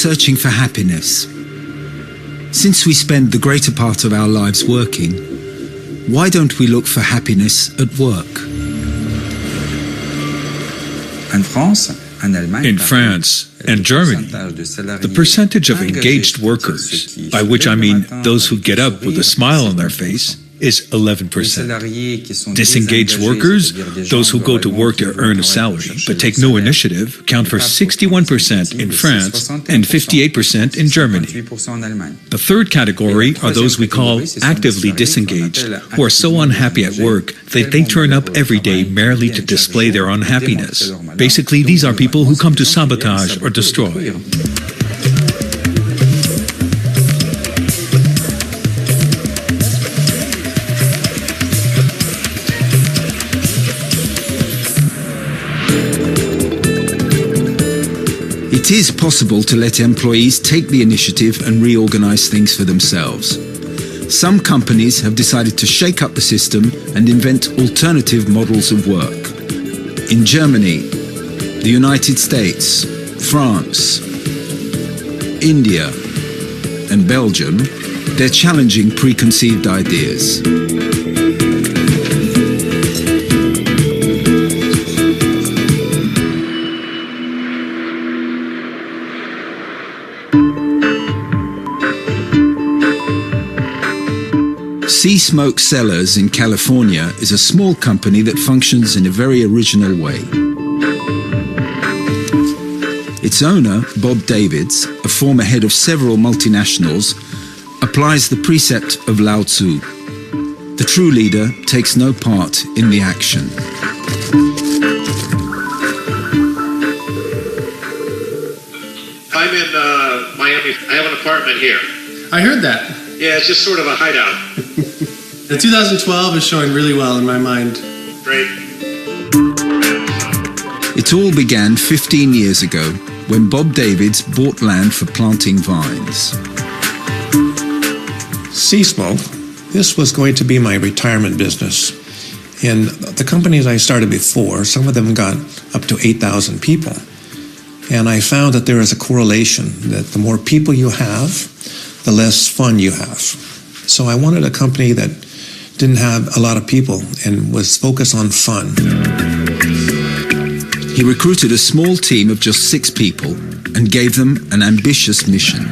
searching for happiness. Since we spend the greater part of our lives working, why don't we look for happiness at work? In France and Germany, the percentage of engaged workers, by which I mean those who get up with a smile on their face, is 11%. Disengaged workers, those who go to work to earn a salary but take no initiative, count for 61% in France and 58% in Germany. The third category are those we call actively disengaged, who are so unhappy at work that they turn up every day merely to display their unhappiness. Basically, these are people who come to sabotage or destroy. It is possible to let employees take the initiative and reorganize things for themselves. Some companies have decided to shake up the system and invent alternative models of work. In Germany, the United States, France, India, and Belgium, they're challenging preconceived ideas. Sea Smoke Cellars in California is a small company that functions in a very original way. Its owner, Bob Davids, a former head of several multinationals, applies the precept of Lao Tzu. The true leader takes no part in the action. I'm in Miami. I have an apartment here. I heard that. Yeah, it's just sort of a hideout. The 2012 is showing really well in my mind. Great. It all began 15 years ago when Bob Davids bought land for planting vines. Sea Smoke, this was going to be my retirement business. And the companies I started before, some of them got up to 8,000 people. And I found that there is a correlation that the more people you have, the less fun you have. So I wanted a company that didn't have a lot of people and was focused on fun. He recruited a small team of just 6 people and gave them an ambitious mission.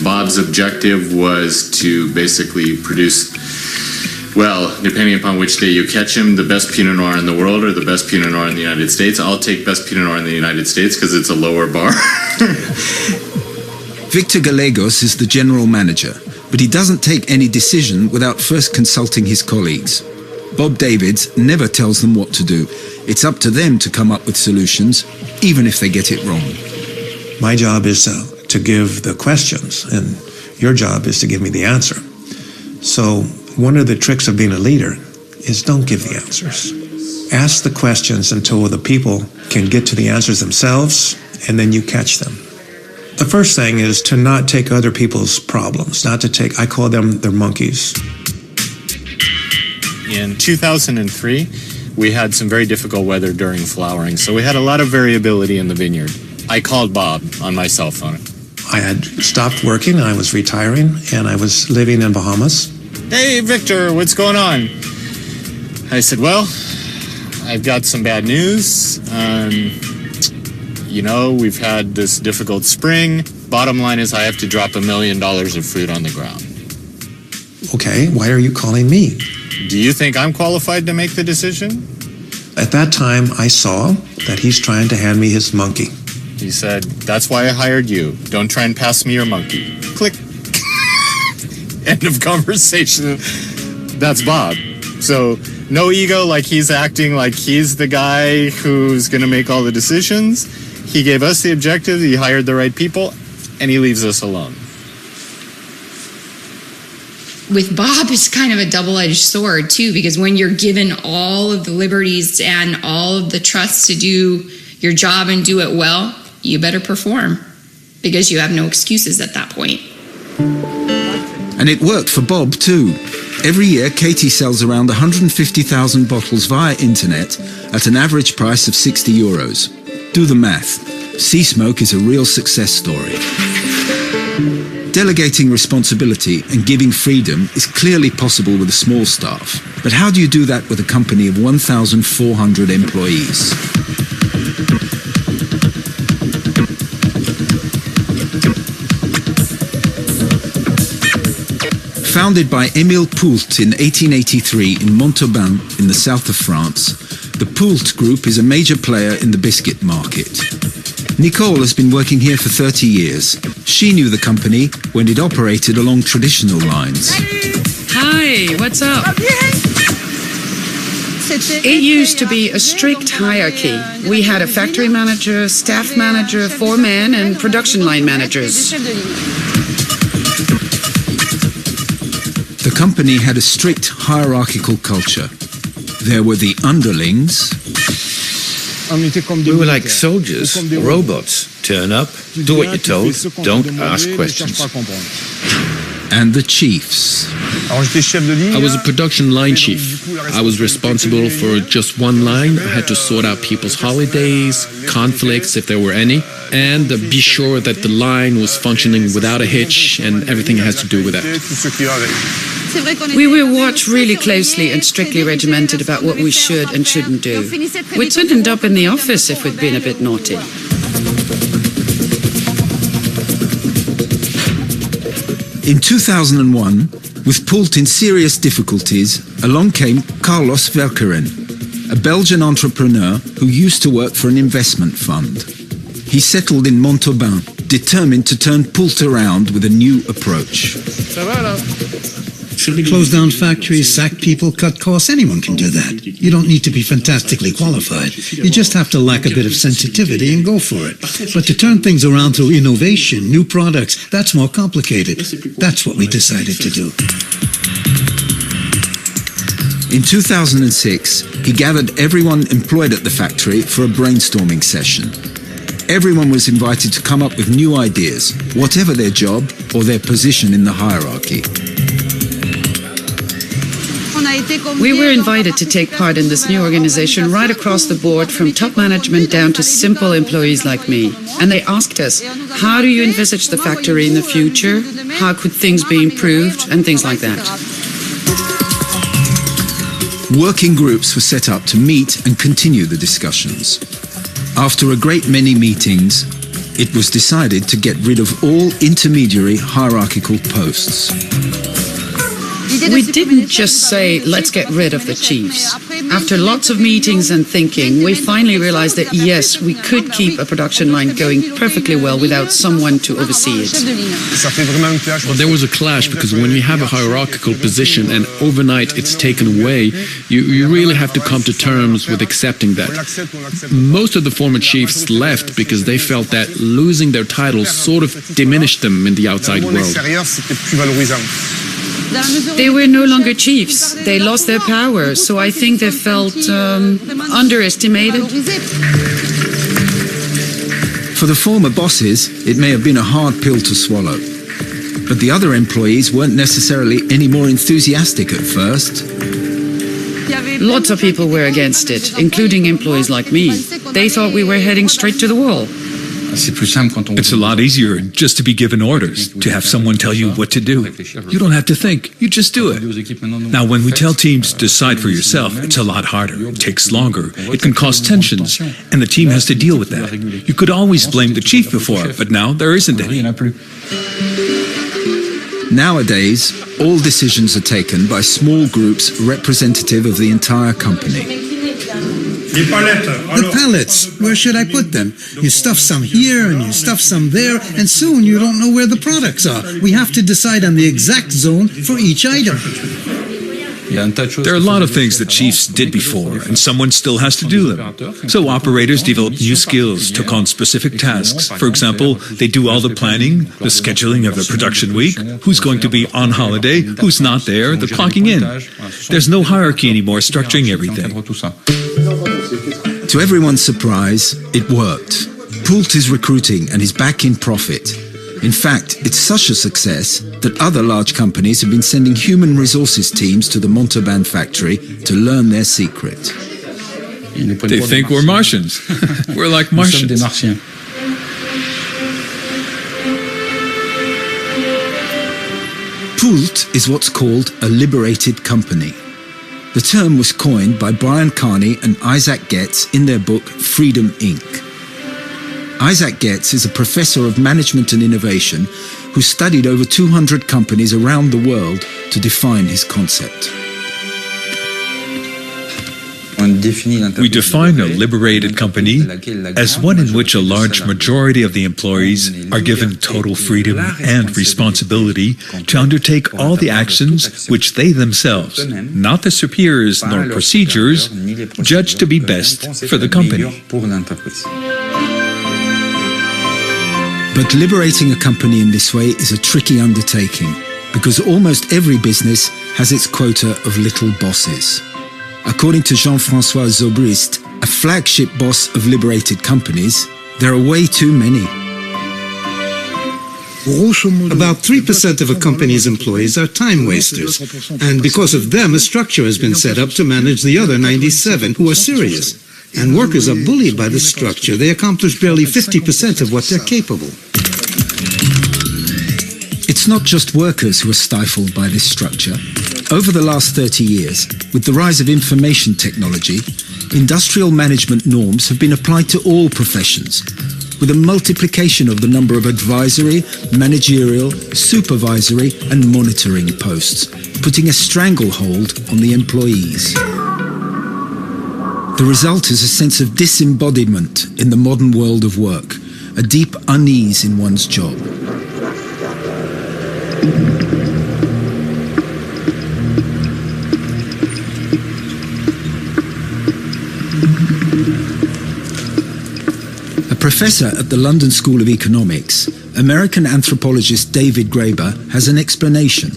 Bob's objective was to basically produce, well, depending upon which day you catch him, the best Pinot Noir in the world or the best Pinot Noir in the United States. I'll take best Pinot Noir in the United States because it's a lower bar. Victor Gallegos is the general manager, but he doesn't take any decision without first consulting his colleagues. Bob Davids never tells them what to do. It's up to them to come up with solutions, even if they get it wrong. My job is to give the questions, and your job is to give me the answer. So one of the tricks of being a leader is don't give the answers. Ask the questions until the people can get to the answers themselves, and then you catch them. The first thing is to not take other people's problems, not to take, I call them their monkeys. In 2003, we had some very difficult weather during flowering, so we had a lot of variability in the vineyard. I called Bob on my cell phone. I had stopped working, I was retiring, and I was living in Bahamas. Hey, Victor, what's going on? I said, well, I've got some bad news. You know, we've had this difficult spring. Bottom line is I have to drop $1 million of fruit on the ground. Okay, why are you calling me? Do you think I'm qualified to make the decision? At that time, I saw that he's trying to hand me his monkey. He said, that's why I hired you. Don't try and pass me your monkey. Click. End of conversation. That's Bob. So no ego, like he's acting like he's the guy who's going to make all the decisions. He gave us the objective, he hired the right people, and he leaves us alone. With Bob, it's kind of a double-edged sword, too, because when you're given all of the liberties and all of the trust to do your job and do it well, you better perform, because you have no excuses at that point. And it worked for Bob, too. Every year, Katie sells around 150,000 bottles via internet at an average price of €60. Do the math. Sea Smoke is a real success story. Delegating responsibility and giving freedom is clearly possible with a small staff. But how do you do that with a company of 1,400 employees? Founded by Émile Poult in 1883 in Montauban in the south of France, the Poult Group is a major player in the biscuit market. Nicole has been working here for 30 years. She knew the company when it operated along traditional lines. Hi, what's up? It used to be a strict hierarchy. We had a factory manager, staff manager, foreman, and production line managers. The company had a strict hierarchical culture. There were the underlings. We were like soldiers, robots. Turn up, do what you're told, don't ask questions. And the chiefs. I was a production line chief. I was responsible for just one line. I had to sort out people's holidays, conflicts if there were any, and be sure that the line was functioning without a hitch and everything has to do with that. We were watched really closely and strictly regimented about what we should and shouldn't do. We'd end up in the office if we'd been a bit naughty. In 2001, with Poult in serious difficulties, along came Carlos Verkeren, a Belgian entrepreneur who used to work for an investment fund. He settled in Montauban, determined to turn Poult around with a new approach. Close down factories, sack people, cut costs. Anyone can do that. You don't need to be fantastically qualified. You just have to lack a bit of sensitivity and go for it. But to turn things around through innovation, new products, that's more complicated. That's what we decided to do. In 2006, he gathered everyone employed at the factory for a brainstorming session. Everyone was invited to come up with new ideas, whatever their job or their position in the hierarchy. We were invited to take part in this new organization right across the board, from top management down to simple employees like me. And they asked us, how do you envisage the factory in the future? How could things be improved? And things like that. Working groups were set up to meet and continue the discussions. After a great many meetings, it was decided to get rid of all intermediary hierarchical posts. We didn't just say, let's get rid of the chiefs. After lots of meetings and thinking, we finally realized that yes, we could keep a production line going perfectly well without someone to oversee it. Well, there was a clash because when you have a hierarchical position and overnight it's taken away, you really have to come to terms with accepting that. Most of the former chiefs left because they felt that losing their titles sort of diminished them in the outside world. They were no longer chiefs. They lost their power, so I think they felt underestimated. For the former bosses, it may have been a hard pill to swallow. But the other employees weren't necessarily any more enthusiastic at first. Lots of people were against it, including employees like me. They thought we were heading straight to the wall. It's a lot easier just to be given orders, to have someone tell you what to do. You don't have to think, you just do it. Now, when we tell teams decide for yourself, it's a lot harder. It takes longer. It can cause tensions, and the team has to deal with that. You could always blame the chief before, but now there isn't any. Nowadays, all decisions are taken by small groups representative of the entire company. The pallets, where should I put them? You stuff some here and you stuff some there, and soon you don't know where the products are. We have to decide on the exact zone for each item. There are a lot of things that chiefs did before, and someone still has to do them. So operators developed new skills, took on specific tasks. For example, they do all the planning, the scheduling of the production week, who's going to be on holiday, who's not there, the clocking in. There's no hierarchy anymore structuring everything. To everyone's surprise, it worked. Poult is recruiting and is back in profit. In fact, it's such a success that other large companies have been sending human resources teams to the Montauban factory to learn their secret. They think we're Martians. We're like Martians. default is what's called a liberated company. The term was coined by Brian Carney and Isaac Getz in their book Freedom, Inc. Isaac Getz is a professor of management and innovation who studied over 200 companies around the world to define his concept. We define a liberated company as one in which a large majority of the employees are given total freedom and responsibility to undertake all the actions which they themselves, not the superiors nor procedures, judge to be best for the company. But liberating a company in this way is a tricky undertaking because almost every business has its quota of little bosses. According to Jean-François Zobrist, a flagship boss of liberated companies, there are way too many. About 3% of a company's employees are time wasters, and because of them, a structure has been set up to manage the other 97 who are serious. And workers are bullied by the structure. They accomplish barely 50% of what they're capable. It's not just workers who are stifled by this structure. Over the last 30 years, with the rise of information technology, industrial management norms have been applied to all professions, with a multiplication of the number of advisory, managerial, supervisory, and monitoring posts, putting a stranglehold on the employees. The result is a sense of disembodiment in the modern world of work, a deep unease in one's job. A professor at the London School of Economics, American anthropologist David Graeber has an explanation.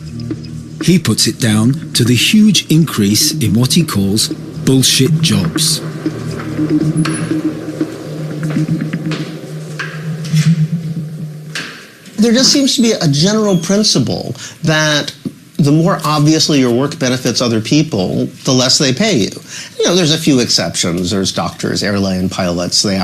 He puts it down to the huge increase in what he calls bullshit jobs. There just seems to be a general principle that the more obviously your work benefits other people, the less they pay you. You know, there's a few exceptions. There's doctors, airline pilots. They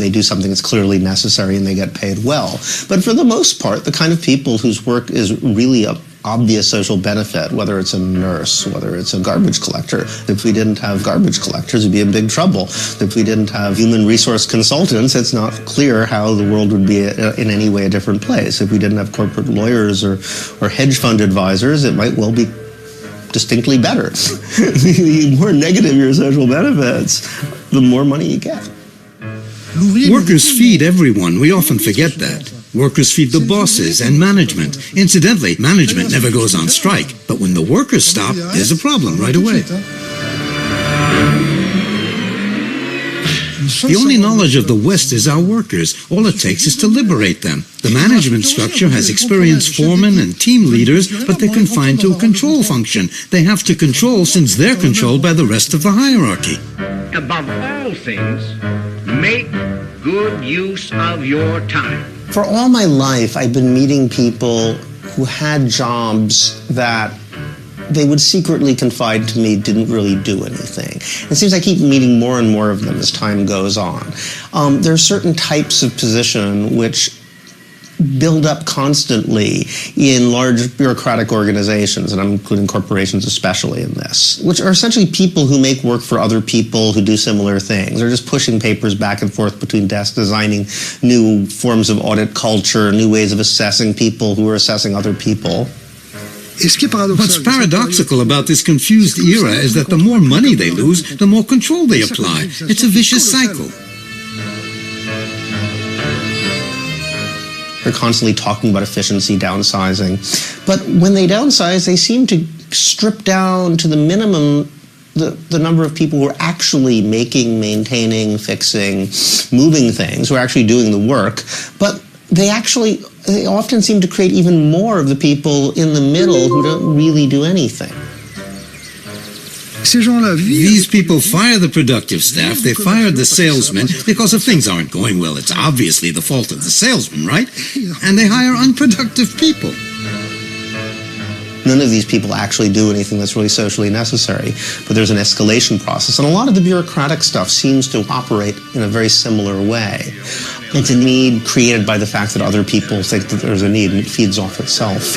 do something that's clearly necessary and they get paid well. But for the most part, the kind of people whose work is really a obvious social benefit, whether it's a nurse, whether it's a garbage collector. If we didn't have garbage collectors, we'd be in big trouble. If we didn't have human resource consultants, it's not clear how the world would be in any way a different place. If we didn't have corporate lawyers or hedge fund advisors, it might well be distinctly better. The more negative your social benefits, the more money you get. Workers feed everyone. We often forget that. Workers feed the bosses and management. Incidentally, management never goes on strike. But when the workers stop, there's a problem right away. The only knowledge of the West is our workers. All it takes is to liberate them. The management structure has experienced foremen and team leaders, but they're confined to a control function. They have to control since they're controlled by the rest of the hierarchy. Above all things, make good use of your time. For all my life, I've been meeting people who had jobs that they would secretly confide to me didn't really do anything. It seems I keep meeting more and more of them as time goes on. There are certain types of position which build up constantly in large bureaucratic organizations, and I'm including corporations especially in this, which are essentially people who make work for other people who do similar things. They're just pushing papers back and forth between desks, designing new forms of audit culture, new ways of assessing people who are assessing other people. What's paradoxical about this confused era is that the more money they lose, the more control they apply. It's a vicious cycle. They're constantly talking about efficiency, downsizing. But when they downsize, they seem to strip down to the minimum the number of people who are actually making, maintaining, fixing, moving things, who are actually doing the work. But they often seem to create even more of the people in the middle who don't really do anything. These people fire the productive staff, they fired the salesmen, because if things aren't going well, it's obviously the fault of the salesman, right? And they hire unproductive people. None of these people actually do anything that's really socially necessary, but there's an escalation process. And a lot of the bureaucratic stuff seems to operate in a very similar way. It's a need created by the fact that other people think that there's a need, and it feeds off itself.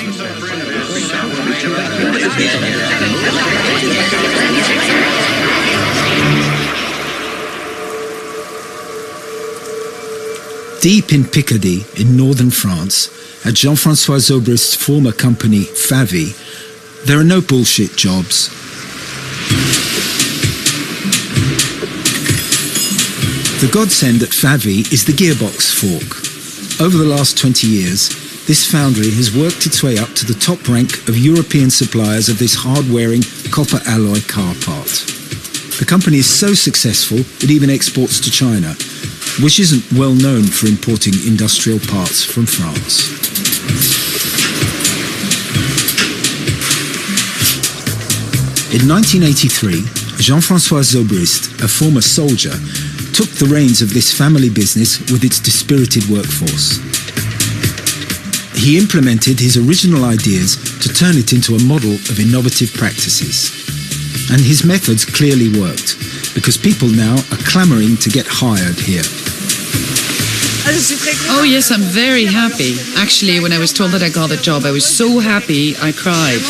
Deep in Picardy, in northern France, at Jean-François Zobrist's former company, Favi, there are no bullshit jobs. The godsend at Favi is the gearbox fork. Over the last 20 years, this foundry has worked its way up to the top rank of European suppliers of this hard-wearing copper alloy car part. The company is so successful it even exports to China, which isn't well known for importing industrial parts from France. In 1983, Jean-François Zobrist, a former soldier, took the reins of this family business with its dispirited workforce. He implemented his original ideas to turn it into a model of innovative practices. And his methods clearly worked, because people now are clamoring to get hired here. Oh yes, I'm very happy. Actually, when I was told that I got the job, I was so happy, I cried.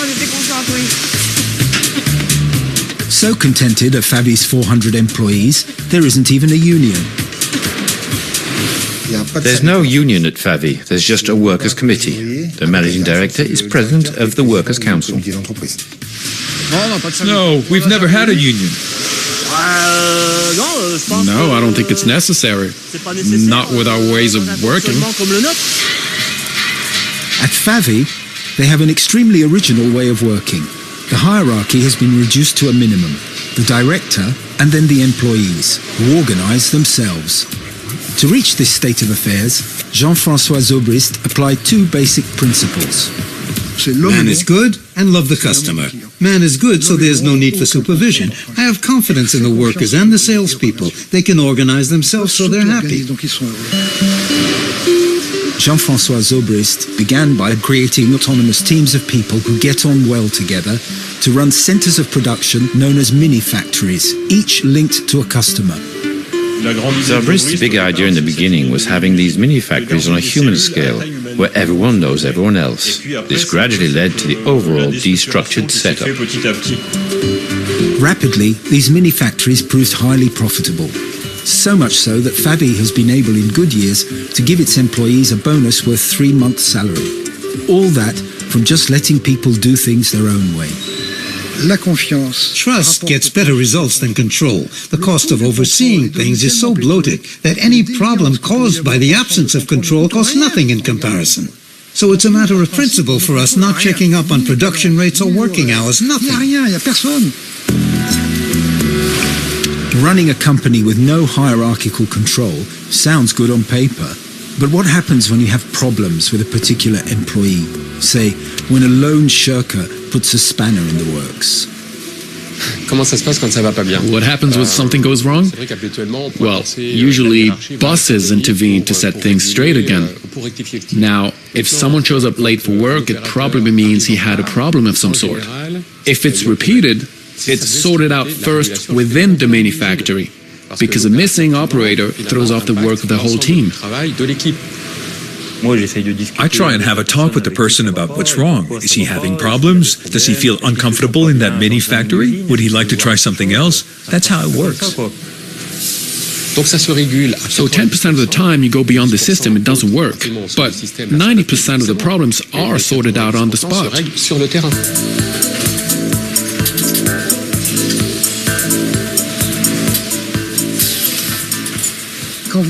So contented are Favi's 400 employees, there isn't even a union. There's no union at Favi, there's just a workers' committee. The managing director is president of the workers' council. No, we've never had a union. No, I don't think it's necessary. Not with our ways of working. At Favi, they have an extremely original way of working. The hierarchy has been reduced to a minimum. The director and then the employees, who organize themselves. To reach this state of affairs, Jean-François Zobrist applied two basic principles. Man is good and love the customer. Man is good, so there's no need for supervision. I have confidence in the workers and the salespeople. They can organize themselves so they're happy. Jean-François Zobrist began by creating autonomous teams of people who get on well together to run centers of production known as mini-factories, each linked to a customer. Zobrist's big idea in the beginning was having these mini-factories on a human scale, where everyone knows everyone else. This gradually led to the overall destructured setup. Rapidly, these mini-factories proved highly profitable. So much so that Favi has been able in good years to give its employees a bonus worth 3 months' salary. All that from just letting people do things their own way. Trust gets better results than control. The cost of overseeing things is so bloated that any problem caused by the absence of control costs nothing in comparison. So it's a matter of principle for us not checking up on production rates or working hours, nothing. Running a company with no hierarchical control sounds good on paper. But what happens when you have problems with a particular employee? Say, when a lone shirker puts a spanner in the works. What happens when something goes wrong? Well, usually bosses intervene to set things straight again. Now, if someone shows up late for work, it probably means he had a problem of some sort. If it's repeated, it's sorted out first within the mini-factory, because a missing operator throws off the work of the whole team. I try and have a talk with the person about what's wrong. Is he having problems? Does he feel uncomfortable in that mini factory? Would he like to try something else? That's how it works. So 10% of the time you go beyond the system, it doesn't work. But 90% of the problems are sorted out on the spot.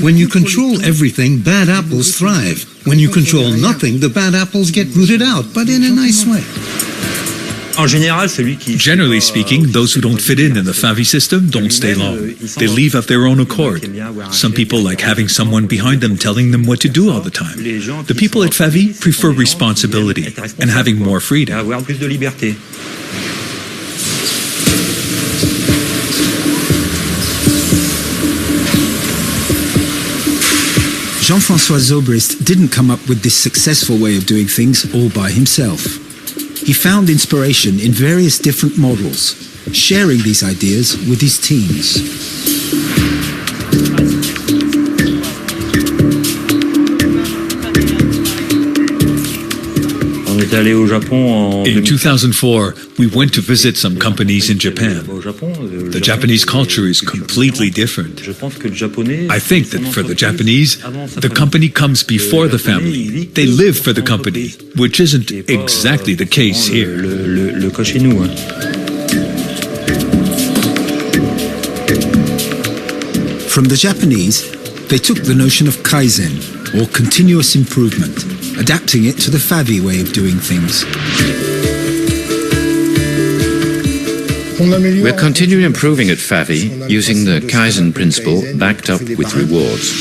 When you control everything, bad apples thrive. When you control nothing, the bad apples get rooted out, but in a nice way. Generally speaking, those who don't fit in the Favi system don't stay long. They leave of their own accord. Some people like having someone behind them telling them what to do all the time. The people at Favi prefer responsibility and having more freedom. Jean-François Zobrist didn't come up with this successful way of doing things all by himself. He found inspiration in various different models, sharing these ideas with his teams. In 2004, we went to visit some companies in Japan. The Japanese culture is completely different. I think that for the Japanese, the company comes before the family. They live for the company, which isn't exactly the case here. From the Japanese, they took the notion of Kaizen, or continuous improvement, adapting it to the Favi way of doing things. We're continually improving at Favi using the Kaizen principle backed up with rewards.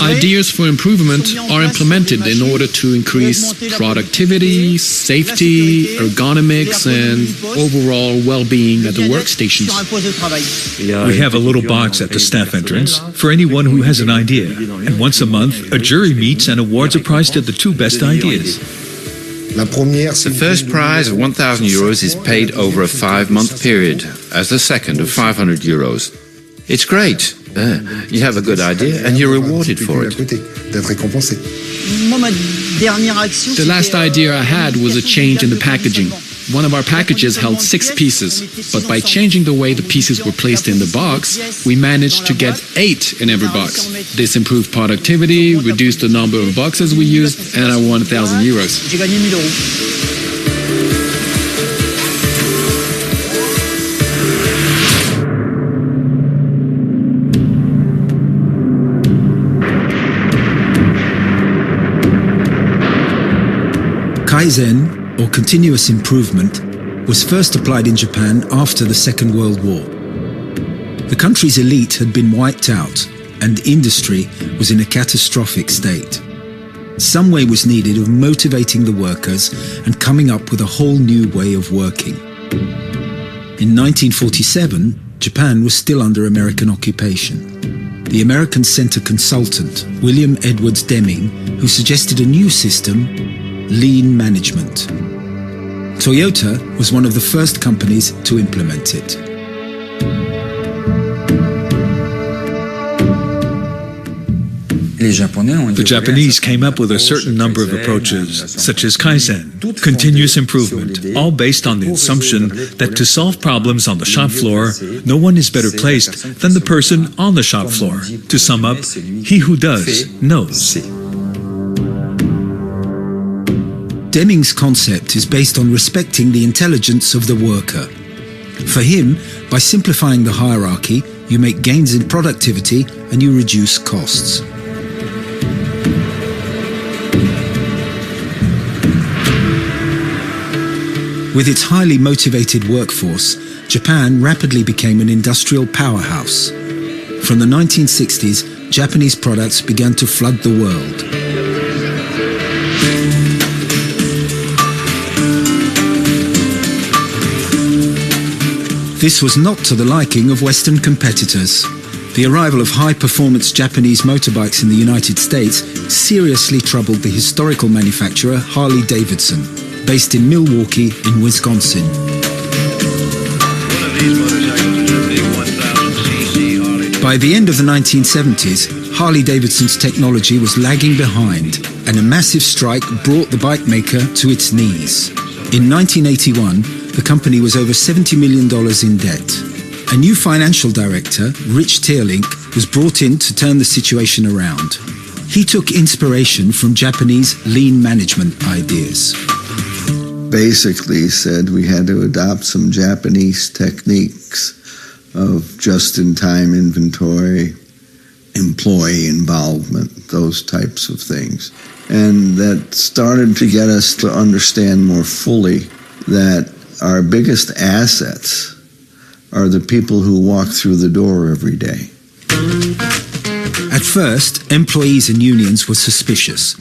Ideas for improvement are implemented in order to increase productivity, safety, ergonomics, and overall well-being at the workstations. We have a little box at the staff entrance for anyone who has an idea. And once a month, a jury meets and awards a prize to the 2 best ideas. The first prize of 1,000 euros is paid over a 5-month period, as the second of 500 euros. It's great. You have a good idea and you're rewarded for it. The last idea I had was a change in the packaging. One of our packages held 6 pieces, but by changing the way the pieces were placed in the box, we managed to get 8 in every box. This improved productivity, reduced the number of boxes we used, and I won 1,000 euros. Kaizen, or continuous improvement, was first applied in Japan after the Second World War. The country's elite had been wiped out, and industry was in a catastrophic state. Some way was needed of motivating the workers and coming up with a whole new way of working. In 1947, Japan was still under American occupation. The Americans sent a consultant, William Edwards Deming, who suggested a new system, lean management. Toyota was one of the first companies to implement it. The Japanese came up with a certain number of approaches, such as Kaizen, continuous improvement, all based on the assumption that to solve problems on the shop floor, no one is better placed than the person on the shop floor. To sum up, he who does knows. Deming's concept is based on respecting the intelligence of the worker. For him, by simplifying the hierarchy, you make gains in productivity and you reduce costs. With its highly motivated workforce, Japan rapidly became an industrial powerhouse. From the 1960s, Japanese products began to flood the world. This was not to the liking of Western competitors. The arrival of high-performance Japanese motorbikes in the United States seriously troubled the historical manufacturer Harley-Davidson, based in Milwaukee in Wisconsin. By the end of the 1970s, Harley-Davidson's technology was lagging behind, and a massive strike brought the bike maker to its knees. In 1981, the company was over $70 million in debt. A new financial director, Rich Teerlink, was brought in to turn the situation around. He took inspiration from Japanese lean management ideas. Basically said we had to adopt some Japanese techniques of just-in-time inventory, employee involvement, those types of things. And that started to get us to understand more fully that our biggest assets are the people who walk through the door every day. At first, employees and unions were suspicious.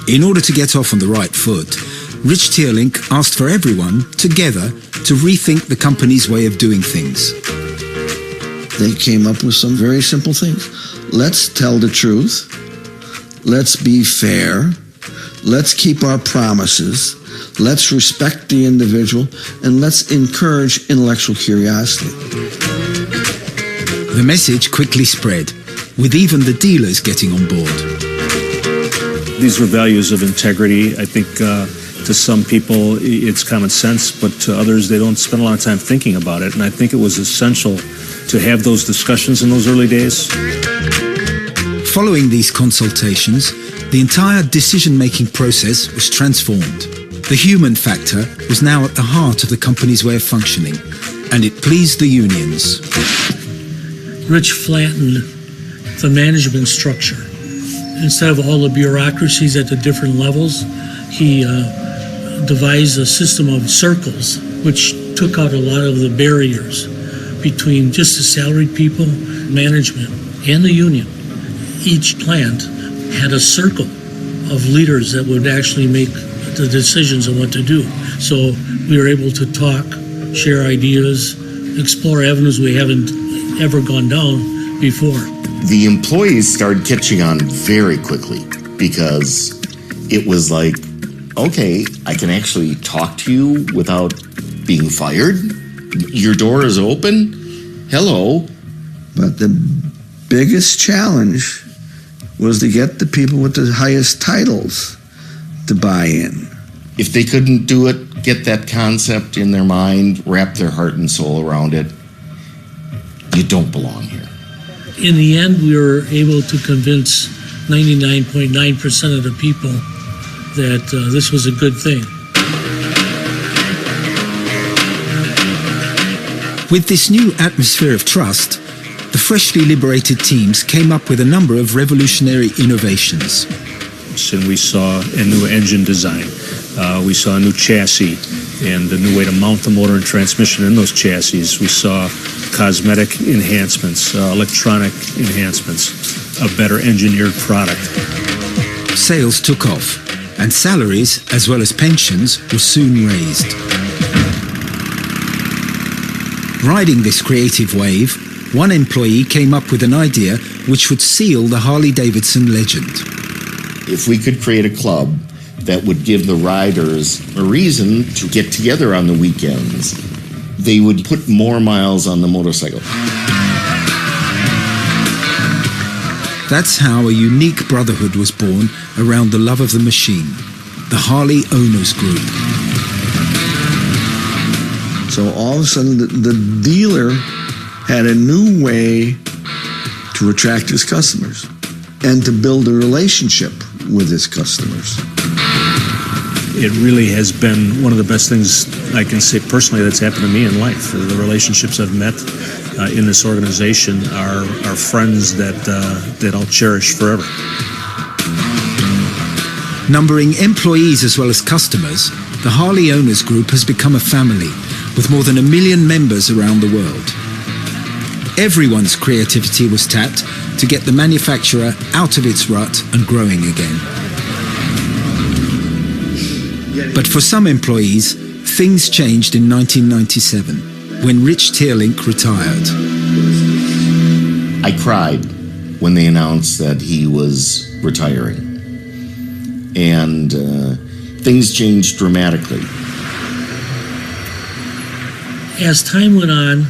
In order to get off on the right foot, Rich Teerlink asked for everyone, together, to rethink the company's way of doing things. They came up with some very simple things. Let's tell the truth. Let's be fair. Let's keep our promises. Let's respect the individual. And let's encourage intellectual curiosity. The message quickly spread, with even the dealers getting on board. These were values of integrity. I think To some people, it's common sense, but to others, they don't spend a lot of time thinking about it. And I think it was essential to have those discussions in those early days. Following these consultations, the entire decision-making process was transformed. The human factor was now at the heart of the company's way of functioning, and it pleased the unions. Rich flattened the management structure. Instead of all the bureaucracies at the different levels, he devised a system of circles, which took out a lot of the barriers between just the salaried people, management, and the union. Each plant had a circle of leaders that would actually make the decisions on what to do. So we were able to talk, share ideas, explore avenues we haven't ever gone down before. The employees started catching on very quickly because it was like, okay, I can actually talk to you without being fired. Your door is open. Hello. But the biggest challenge was to get the people with the highest titles to buy in. If they couldn't do it, get that concept in their mind, wrap their heart and soul around it, you don't belong here. In the end, we were able to convince 99.9% of the people that this was a good thing. With this new atmosphere of trust, the freshly liberated teams came up with a number of revolutionary innovations. And we saw a new engine design. We saw a new chassis and a new way to mount the motor and transmission in those chassis. We saw cosmetic enhancements, electronic enhancements, a better engineered product. Sales took off, and salaries, as well as pensions, were soon raised. Riding this creative wave, one employee came up with an idea which would seal the Harley-Davidson legend. If we could create a club that would give the riders a reason to get together on the weekends, they would put more miles on the motorcycle. That's how a unique brotherhood was born around the love of the machine, the Harley Owners Group. So all of a sudden, the dealer had a new way to attract his customers and to build a relationship with his customers. It really has been one of the best things I can say personally that's happened to me in life. The relationships I've met in this organization are friends that I'll cherish forever. Numbering employees as well as customers, the Harley Owners Group has become a family with more than 1 million members around the world. Everyone's creativity was tapped to get the manufacturer out of its rut and growing again. But for some employees, things changed in 1997 when Rich Teerlink retired. I cried when they announced that he was retiring. And things changed dramatically. As time went on,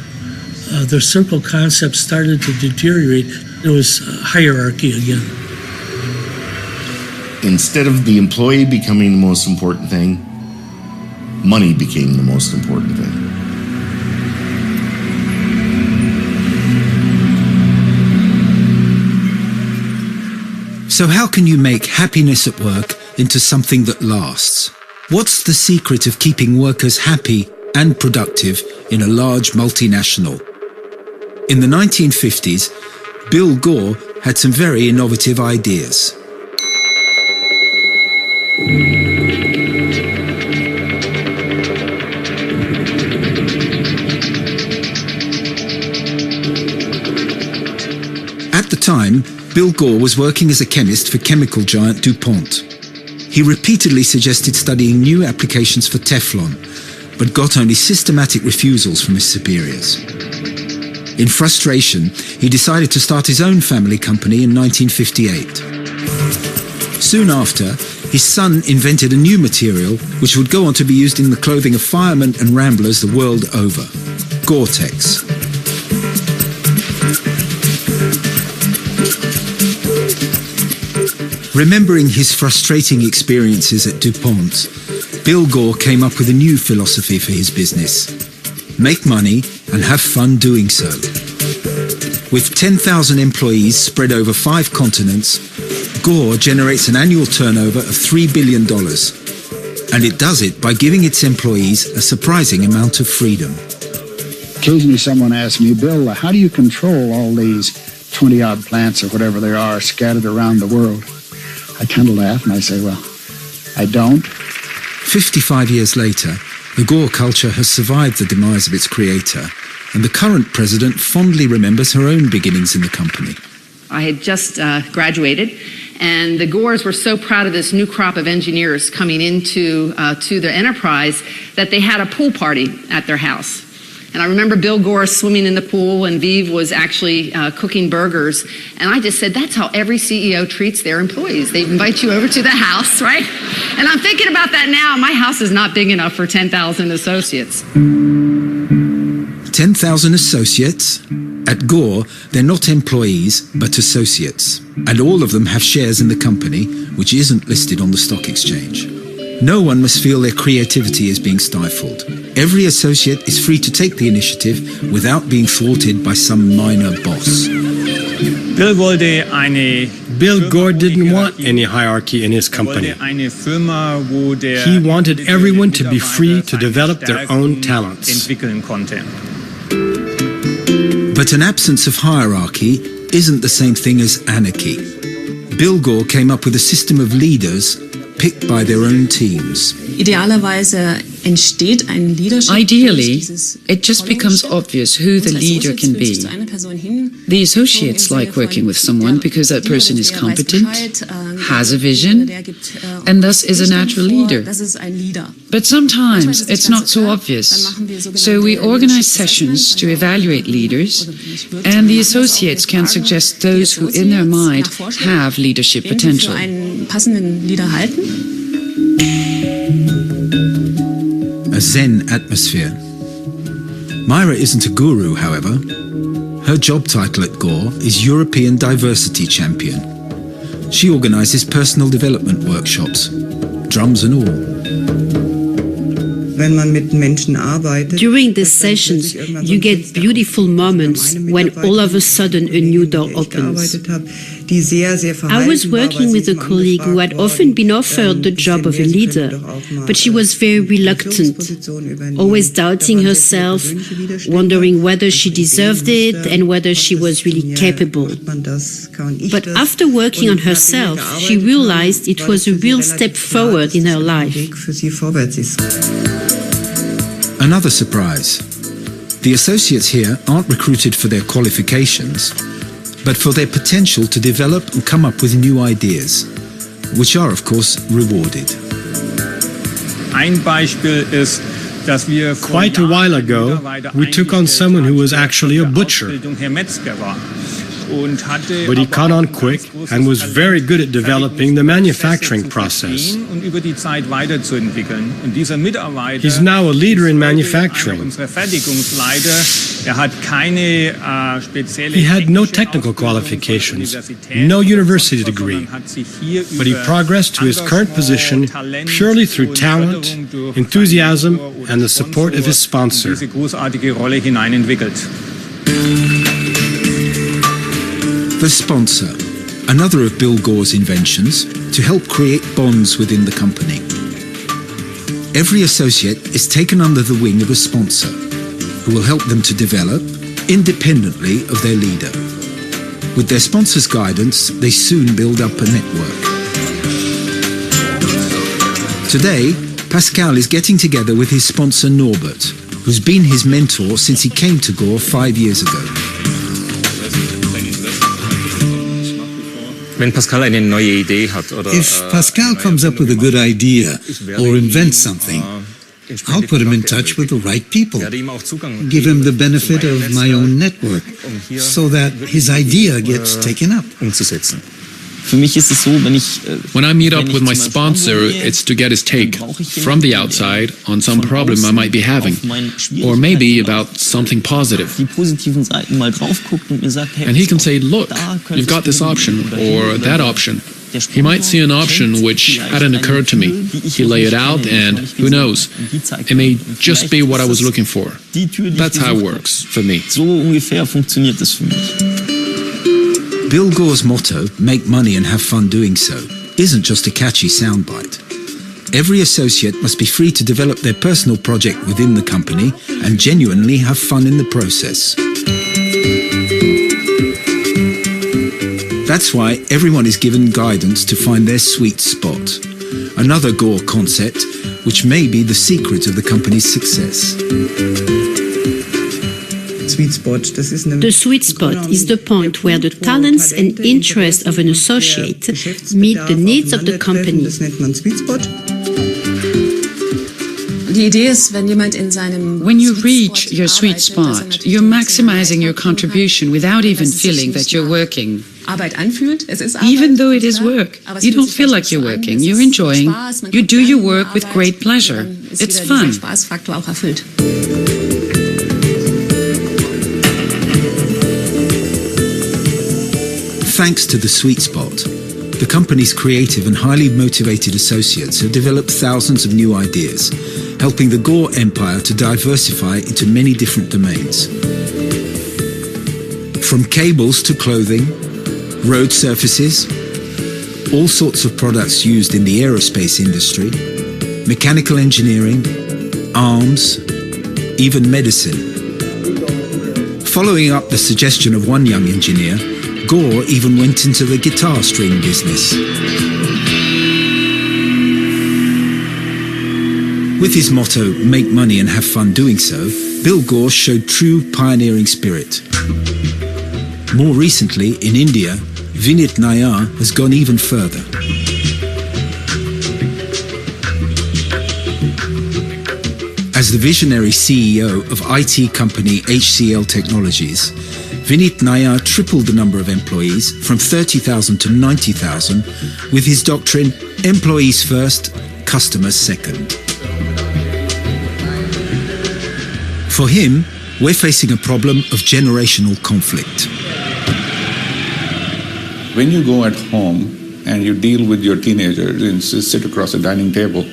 the circle concept started to deteriorate. There was hierarchy again. Instead of the employee becoming the most important thing, money became the most important thing. So how can you make happiness at work into something that lasts? What's the secret of keeping workers happy and productive in a large multinational? In the 1950s, Bill Gore had some very innovative ideas. At the time, Bill Gore was working as a chemist for chemical giant DuPont. He repeatedly suggested studying new applications for Teflon, but got only systematic refusals from his superiors. In frustration, he decided to start his own family company in 1958. Soon after, his son invented a new material which would go on to be used in the clothing of firemen and ramblers the world over: Gore-Tex. Remembering his frustrating experiences at DuPont, Bill Gore came up with a new philosophy for his business. Make money and have fun doing so. With 10,000 employees spread over 5 continents, Gore generates an annual turnover of $3 billion. And it does it by giving its employees a surprising amount of freedom. Occasionally someone asks me, Bill, how do you control all these 20-odd plants or whatever they are scattered around the world? I kind of laugh and I say, well, I don't. 55 years later, the Gore culture has survived the demise of its creator, and the current president fondly remembers her own beginnings in the company. I had just graduated, and the Gores were so proud of this new crop of engineers coming into to their enterprise that they had a pool party at their house. And I remember Bill Gore swimming in the pool, and Vive was actually cooking burgers. And I just said, that's how every CEO treats their employees. They invite you over to the house, right? And I'm thinking about that now. My house is not big enough for 10,000 associates. 10,000 associates? At Gore, they're not employees, but associates. And all of them have shares in the company, which isn't listed on the stock exchange. No one must feel their creativity is being stifled. Every associate is free to take the initiative without being thwarted by some minor boss. Bill Gore didn't want any hierarchy in his company. He wanted everyone to be free to develop their own talents. But an absence of hierarchy isn't the same thing as anarchy. Bill Gore came up with a system of leaders picked by their own teams. Ideally, it just becomes obvious who the leader can be. The associates like working with someone because that person is competent, has a vision, and thus is a natural leader. But sometimes it's not so obvious. So we organize sessions to evaluate leaders, and the associates can suggest those who in their mind have leadership potential. A Zen atmosphere. Myra isn't a guru, however. Her job title at Gore is European Diversity Champion. She organizes personal development workshops, drums and all. During these sessions, you get beautiful moments when all of a sudden a new door opens. I was working with a colleague who had often been offered the job of a leader, but she was very reluctant, always doubting herself, wondering whether she deserved it and whether she was really capable. But after working on herself, she realized it was a real step forward in her life. Another surprise. The associates here aren't recruited for their qualifications, but for their potential to develop and come up with new ideas, which are, of course, rewarded. Quite a while ago, we took on someone who was actually a butcher. But he caught on quick and was very good at developing the manufacturing process. He's now a leader in manufacturing. He had no technical qualifications, no university degree, but he progressed to his current position purely through talent, enthusiasm, and the support of his sponsor. The sponsor, another of Bill Gore's inventions to help create bonds within the company. Every associate is taken under the wing of a sponsor who will help them to develop independently of their leader. With their sponsor's guidance, they soon build up a network. Today, Pascal is getting together with his sponsor Norbert, who's been his mentor since he came to Gore 5 years ago. If Pascal comes up with a good idea or invents something, I'll put him in touch with the right people, give him the benefit of my own network, so that his idea gets taken up. When I meet up with my sponsor, it's to get his take from the outside on some problem I might be having, or maybe about something positive. And he can say, look, you've got this option or that option. He might see an option which hadn't occurred to me. He lay it out and, who knows, it may just be what I was looking for. That's how it works for me. So ungefähr funktioniert es für mich. Bill Gore's motto, make money and have fun doing so, isn't just a catchy soundbite. Every associate must be free to develop their personal project within the company and genuinely have fun in the process. That's why everyone is given guidance to find their sweet spot. Another Gore concept, which may be the secret of the company's success. The sweet spot is the point where the talents and interests of an associate meet the needs of the company. When you reach your sweet spot, you're maximizing your contribution without even feeling that you're working. Even though it is work, you don't feel like you're working, you're enjoying, you do your work with great pleasure. It's fun. Thanks to the sweet spot, the company's creative and highly motivated associates have developed thousands of new ideas, helping the Gore empire to diversify into many different domains. From cables to clothing, road surfaces, all sorts of products used in the aerospace industry, mechanical engineering, arms, even medicine. Following up the suggestion of one young engineer, Gore even went into the guitar string business. With his motto, make money and have fun doing so, Bill Gore showed true pioneering spirit. More recently, in India, Vinit Nayar has gone even further. As the visionary CEO of IT company HCL Technologies, Vinit Nayar tripled the number of employees from 30,000 to 90,000 with his doctrine, employees first, customers second. For him, we're facing a problem of generational conflict. When you go at home and you deal with your teenagers and sit across a dining table,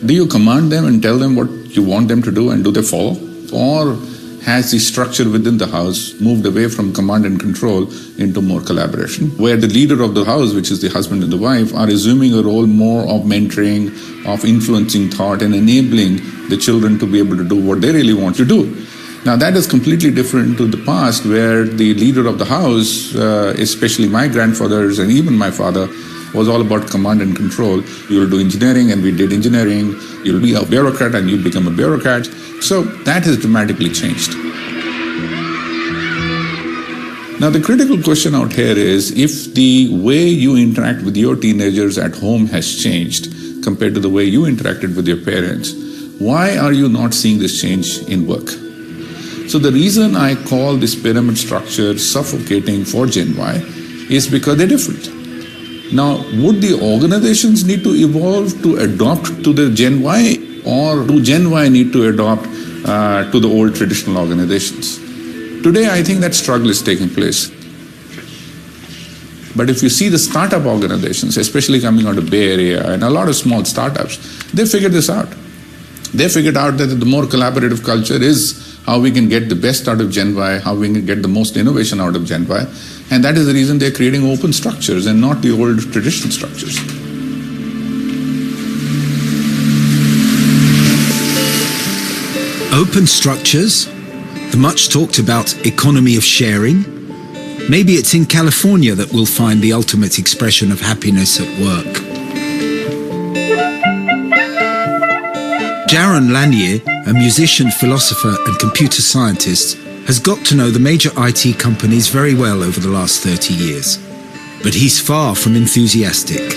do you command them and tell them what you want them to do and do they follow? Or has the structure within the house moved away from command and control into more collaboration, where the leader of the house, which is the husband and the wife, are assuming a role more of mentoring, of influencing thought and enabling the children to be able to do what they really want to do. Now that is completely different to the past, where the leader of the house, especially my grandfathers and even my father, was all about command and control. You'll do engineering and we did engineering. You'll be a bureaucrat and you become a bureaucrat. So that has dramatically changed. Now the critical question out here is, if the way you interact with your teenagers at home has changed compared to the way you interacted with your parents, why are you not seeing this change in work? So the reason I call this pyramid structure suffocating for Gen Y is because they're different. Now, would the organizations need to evolve to adopt to the Gen Y, or do Gen Y need to adopt to the old traditional organizations? Today, I think that struggle is taking place. But if you see the startup organizations, especially coming out of Bay Area and a lot of small startups, they figured this out. They figured out that the more collaborative culture is how we can get the best out of Gen Y, how we can get the most innovation out of Gen Y. And that is the reason they're creating open structures and not the old traditional structures. Open structures? The much talked about economy of sharing? Maybe it's in California that we'll find the ultimate expression of happiness at work. Jaron Lanier, a musician, philosopher and computer scientist, has got to know the major IT companies very well over the last 30 years. But he's far from enthusiastic.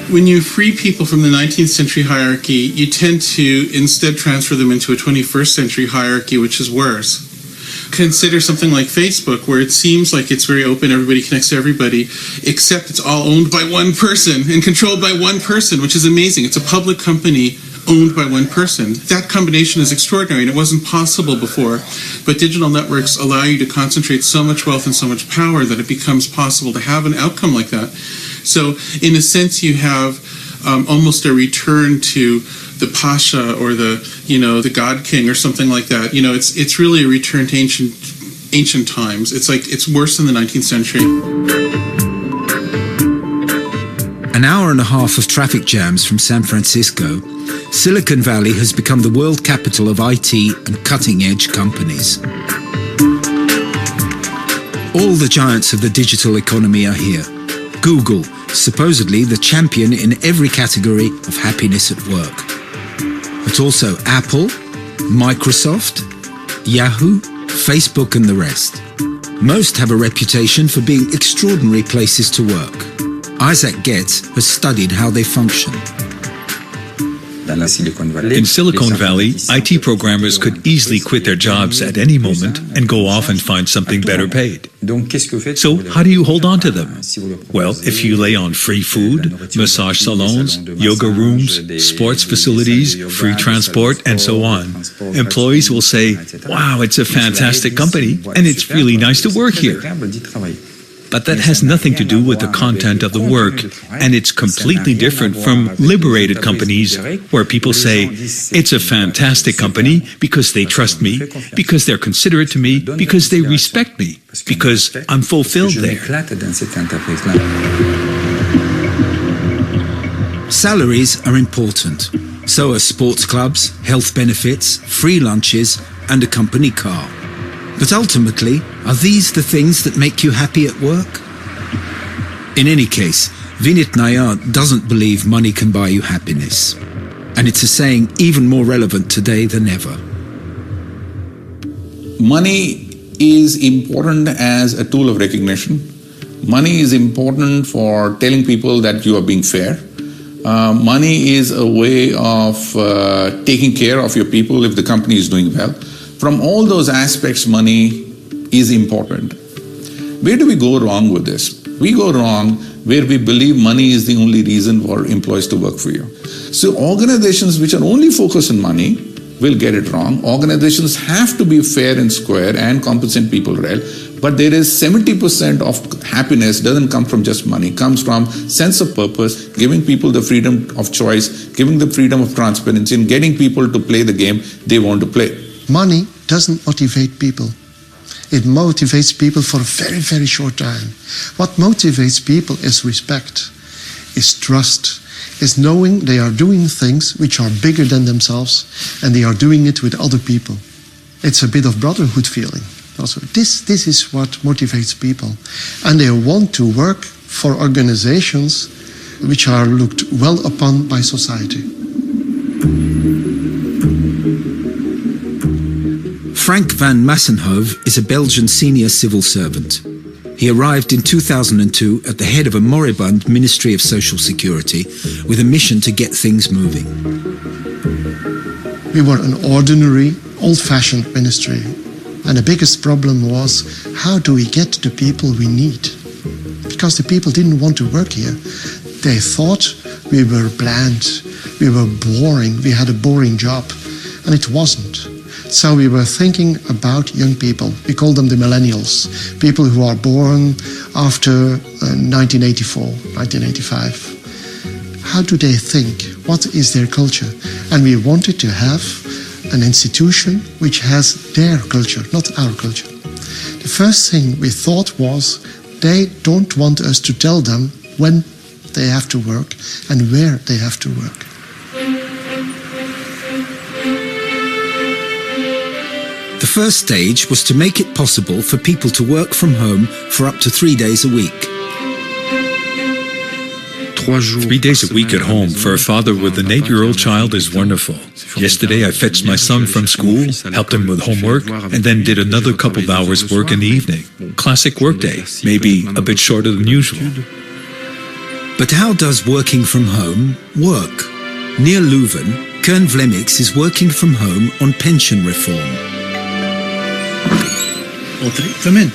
When you free people from the 19th century hierarchy, you tend to instead transfer them into a 21st century hierarchy, which is worse. Consider something like Facebook, where it seems like it's very open, everybody connects to everybody, except it's all owned by one person and controlled by one person, which is amazing. It's a public company owned by one person. That combination is extraordinary, and it wasn't possible before. But digital networks allow you to concentrate so much wealth and so much power that it becomes possible to have an outcome like that. So in a sense, you have almost a return to the Pasha or the God King or something like that. It's really a return to ancient times. It's worse than the 19th century. An hour and a half of traffic jams from San Francisco, Silicon Valley has become the world capital of IT and cutting-edge companies. All the giants of the digital economy are here. Google, supposedly the champion in every category of happiness at work. But also Apple, Microsoft, Yahoo, Facebook and the rest. Most have a reputation for being extraordinary places to work. Isaac Getz has studied how they function. In Silicon Valley, IT programmers could easily quit their jobs at any moment and go off and find something better paid. So how do you hold on to them? Well, if you lay on free food, massage salons, yoga rooms, sports facilities, free transport, and so on, employees will say, wow, it's a fantastic company, and it's really nice to work here. But that has nothing to do with the content of the work, and it's completely different from liberated companies where people say, it's a fantastic company because they trust me, because they're considerate to me, because they respect me, because I'm fulfilled there. Salaries are important. So are sports clubs, health benefits, free lunches, and a company car. But ultimately, are these the things that make you happy at work? In any case, Vinit Nayar doesn't believe money can buy you happiness. And it's a saying even more relevant today than ever. Money is important as a tool of recognition. Money is important for telling people that you are being fair. Money is a way of taking care of your people if the company is doing well. From all those aspects, money is important. Where do we go wrong with this? We go wrong where we believe money is the only reason for employees to work for you. So organizations which are only focused on money will get it wrong. Organizations have to be fair and square and compensate people well. But there is 70% of happiness doesn't come from just money. It comes from sense of purpose, giving people the freedom of choice, giving the freedom of transparency, and getting people to play the game they want to play. Money doesn't motivate people. It motivates people for a very, very short time. What motivates people is respect, is trust, is knowing they are doing things which are bigger than themselves and they are doing it with other people. It's a bit of brotherhood feeling. Also, this is what motivates people. And they want to work for organizations which are looked well upon by society. Frank van Massenhove is a Belgian senior civil servant. He arrived in 2002 at the head of a moribund Ministry of Social Security with a mission to get things moving. We were an ordinary, old-fashioned ministry. And the biggest problem was, how do we get the people we need? Because the people didn't want to work here. They thought we were bland, we were boring, we had a boring job. And it wasn't. So we were thinking about young people. We call them the millennials, people who are born after 1984, 1985. How do they think? What is their culture? And we wanted to have an institution which has their culture, not our culture. The first thing we thought was they don't want us to tell them when they have to work and where they have to work. The first stage was to make it possible for people to work from home for up to 3 days a week. 3 days a week at home for a father with an 8-year-old child is wonderful. Yesterday I fetched my son from school, helped him with homework, and then did another couple of hours work in the evening. Classic workday, maybe a bit shorter than usual. But how does working from home work? Near Leuven, Kern Vlemix is working from home on pension reform. Come in.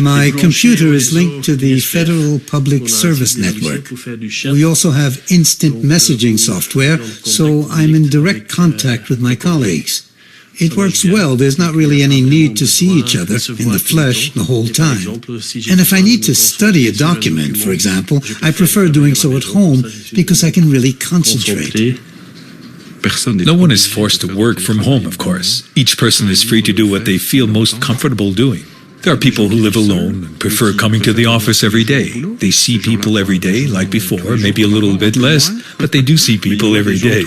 My computer is linked to the Federal Public Service Network. We also have instant messaging software, so I'm in direct contact with my colleagues. It works well. There's not really any need to see each other in the flesh the whole time. And if I need to study a document, for example, I prefer doing so at home because I can really concentrate. No one is forced to work from home, of course. Each person is free to do what they feel most comfortable doing. There are people who live alone and prefer coming to the office every day. They see people every day, like before, maybe a little bit less, but they do see people every day.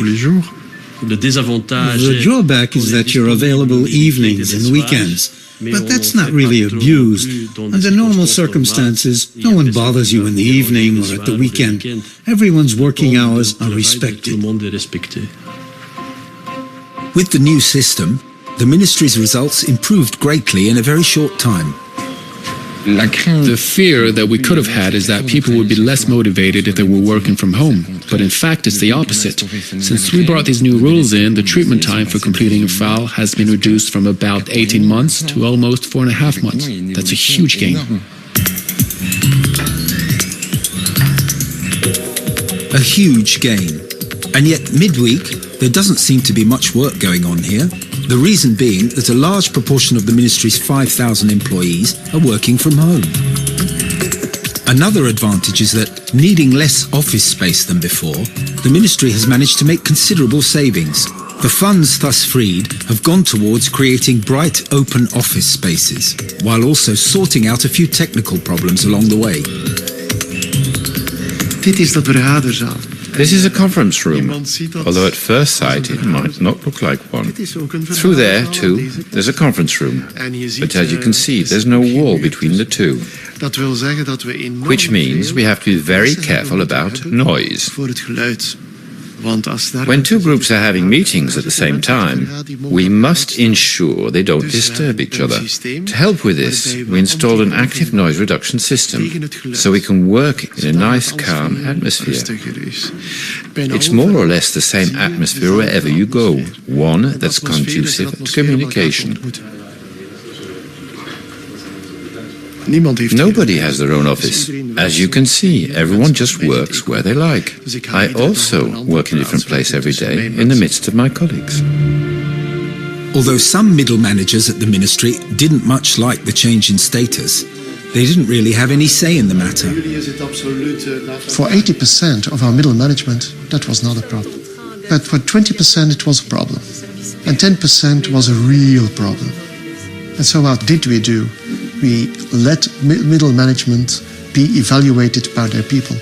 The drawback is that you're available evenings and weekends, but that's not really abused. Under normal circumstances, no one bothers you in the evening or at the weekend. Everyone's working hours are respected. With the new system, the ministry's results improved greatly in a very short time. The fear that we could have had is that people would be less motivated if they were working from home. But in fact, it's the opposite. Since we brought these new rules in, the treatment time for completing a file has been reduced from about 18 months to almost 4.5 months. That's a huge gain. A huge gain. And yet, midweek, there doesn't seem to be much work going on here. The reason being that a large proportion of the ministry's 5,000 employees are working from home. Another advantage is that, needing less office space than before, the ministry has managed to make considerable savings. The funds thus freed have gone towards creating bright, open office spaces, while also sorting out a few technical problems along the way. This is a conference room, although at first sight it might not look like one. Through there, too, there's a conference room, but as you can see, there's no wall between the two, which means we have to be very careful about noise. When two groups are having meetings at the same time, we must ensure they don't disturb each other. To help with this, we installed an active noise reduction system, so we can work in a nice, calm atmosphere. It's more or less the same atmosphere wherever you go, one that's conducive to communication. Nobody has their own office. As you can see, everyone just works where they like. I also work in a different place every day in the midst of my colleagues. Although some middle managers at the ministry didn't much like the change in status, they didn't really have any say in the matter. For 80% of our middle management, that was not a problem. But for 20% it was a problem. And 10% was a real problem. And so what did we do? We let middle management be evaluated by their people.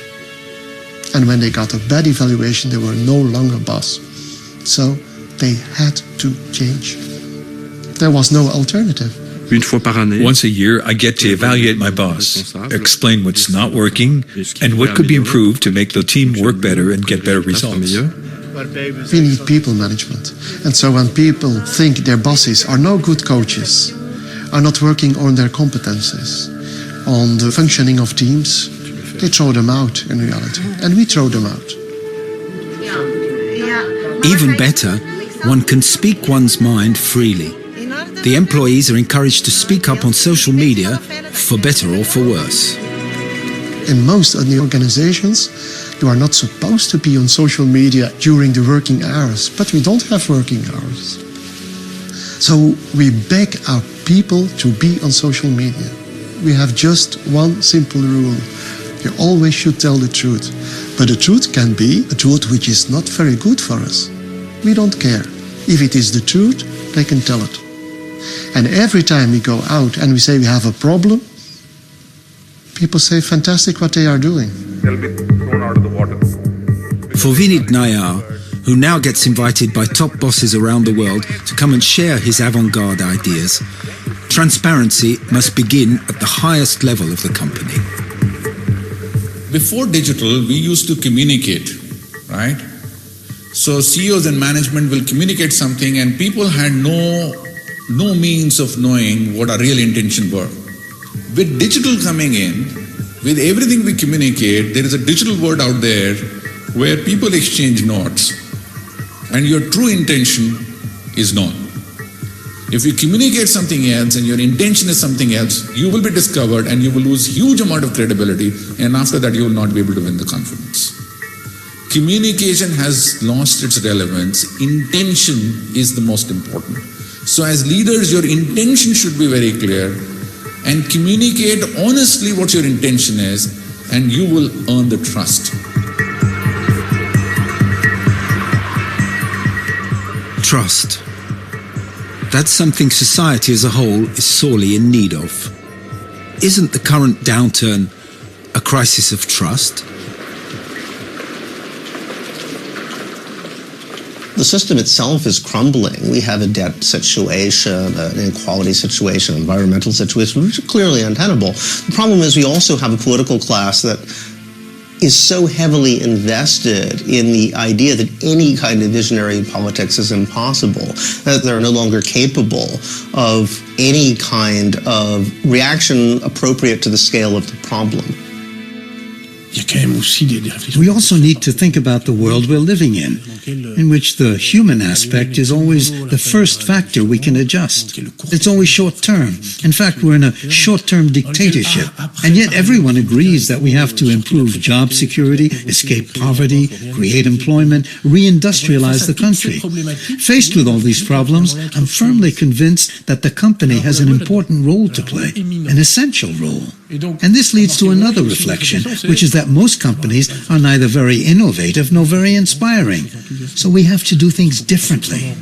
And when they got a bad evaluation, they were no longer boss. So they had to change. There was no alternative. Once a year, I get to evaluate my boss, explain what's not working, and what could be improved to make the team work better and get better results. We need people management. And so when people think their bosses are no good coaches, are not working on their competences, on the functioning of teams, they throw them out in reality. And we throw them out. Even better, one can speak one's mind freely. The employees are encouraged to speak up on social media, for better or for worse. In most of the organizations, you are not supposed to be on social media during the working hours, but we don't have working hours. So we beg our people to be on social media. We have just one simple rule. You always should tell the truth. But the truth can be a truth which is not very good for us. We don't care. If it is the truth, they can tell it. And every time we go out and we say we have a problem, people say, fantastic what they are doing. They'll be thrown out of the water. For Vinit Nayar, who now gets invited by top bosses around the world to come and share his avant-garde ideas, transparency must begin at the highest level of the company. Before digital, we used to communicate, right? So CEOs and management will communicate something and people had no means of knowing what our real intention were. With digital coming in, with everything we communicate, there is a digital world out there where people exchange notes and your true intention is known. If you communicate something else and your intention is something else, you will be discovered and you will lose huge amount of credibility, and after that you will not be able to win the confidence. Communication has lost its relevance. Intention is the most important. So as leaders, your intention should be very clear and communicate honestly what your intention is, and you will earn the trust. Trust. That's something society as a whole is sorely in need of. Isn't the current downturn a crisis of trust? The system itself is crumbling. We have a debt situation, an inequality situation, an environmental situation, which are clearly untenable. The problem is we also have a political class that is so heavily invested in the idea that any kind of visionary politics is impossible, that they're no longer capable of any kind of reaction appropriate to the scale of the problem. We also need to think about the world we're living in which the human aspect is always the first factor we can adjust. It's always short-term. In fact, we're in a short-term dictatorship. And yet everyone agrees that we have to improve job security, escape poverty, create employment, reindustrialize the country. Faced with all these problems, I'm firmly convinced that the company has an important role to play, an essential role. And this leads to another reflection, which is that most companies are neither very innovative nor very inspiring. So we have to do things differently.